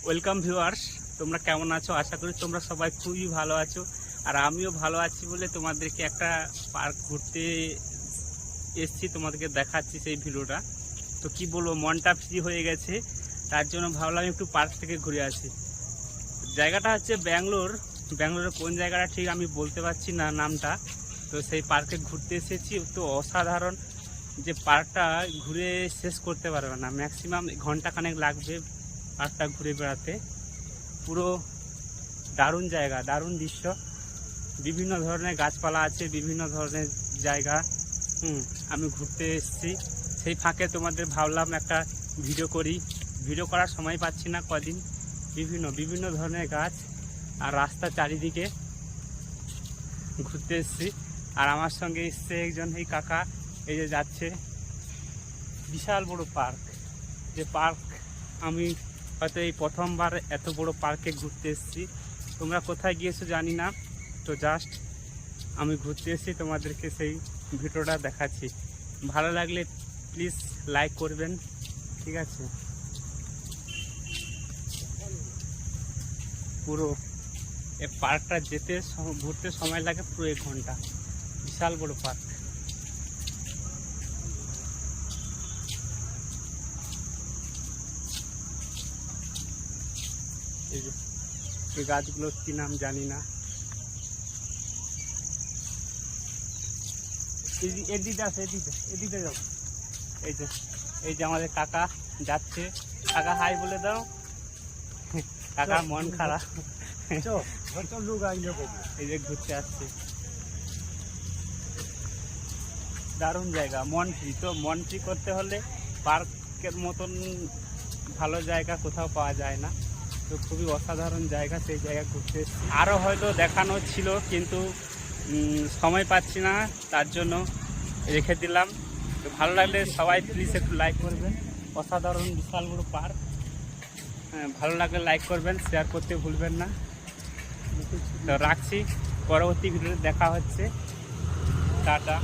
Welcome viewers, তোমরা কেমন আছো? আশা করি তোমরা সবাই খুবই ভালো আছো। আর আমিও ভালো আছি বলে তোমাদেরকে একটা পার্ক ঘুরতে এসেছি, তোমাদেরকে দেখাচ্ছি সেই ভিডিওটা। তো কি বলবো, মনটা ফ্রি হয়ে গেছে, তার জন্য ভাবলাম একটু পার্ক থেকে ঘুরে আসি। জায়গাটা হচ্ছে ব্যাঙ্গালোরের কোন জায়গাটা ঠিক আমি বলতে পারছি না নামটা। তো সেই পার্কে ঘুরতে এসেছি, তো অসাধারণ যে পার্কটা ঘুরে শেষ করতে পারবে না, ম্যাক্সিমাম ঘন্টাখানেক লাগবে পার্কটা ঘুরে বেড়াতে। পুরো দারুণ জায়গা, দারুণ দৃশ্য, বিভিন্ন ধরনের গাছপালা আছে, বিভিন্ন ধরনের জায়গা। আমি ঘুরতে এসেছি, সেই ফাঁকে তোমাদের ভাবলাম একটা ভিডিও করি। ভিডিও করার সময় পাচ্ছি না কদিন, বিভিন্ন ধরনের গাছ আর রাস্তা চারিদিকে ঘুরতে এসেছি। আর আমার সঙ্গে এসছে একজন, এই কাকা, এই যে যাচ্ছে। বিশাল বড় পার্ক, যে পার্ক আমি হয়তো এই প্রথমবার এত বড় পার্কে ঘুরতে এসেছি। তোমরা কোথায় গিয়েছো জানি না, তো জাস্ট আমি ঘুরতে এসেছি, তোমাদেরকে সেই ভিডিওটা দেখাচ্ছি। ভালো লাগলে প্লিজ লাইক করবেন, ঠিক আছে? পুরো এই পার্কটা যেতে ঘুরতে সময় লাগে পুরো 1 ঘন্টা। বিশাল বড় পার্ক। এই যে এই গাছগুলোর কি নাম জানি না। এদিকে আছে, এদিকে যাবো। এই যে আমাদের কাকা যাচ্ছে। কাকা হাই বলে দাও। কাকা মন খারাপ, এই যে ঘুরতে আসছে। দারুণ জায়গা, মন ফ্রি। তো মন ফ্রি করতে হলে পার্কের মতন ভালো জায়গা কোথাও পাওয়া যায় না। তো খুবই অসাধারণ জায়গা, সেই জায়গা ঘুরতে এসেছি। আরও হয়তো দেখানো ছিল, কিন্তু সময় পাচ্ছি না, তার জন্য রেখে দিলাম। তো ভালো লাগলে সবাই প্লিজ একটু লাইক করবেন। অসাধারণ বিশাল বড় পার্ক। ভালো লাগলে লাইক করবেন, শেয়ার করতে ভুলবেন না। তো রাখছি, পরবর্তী ভিডিওতে দেখা হচ্ছে। টাটা।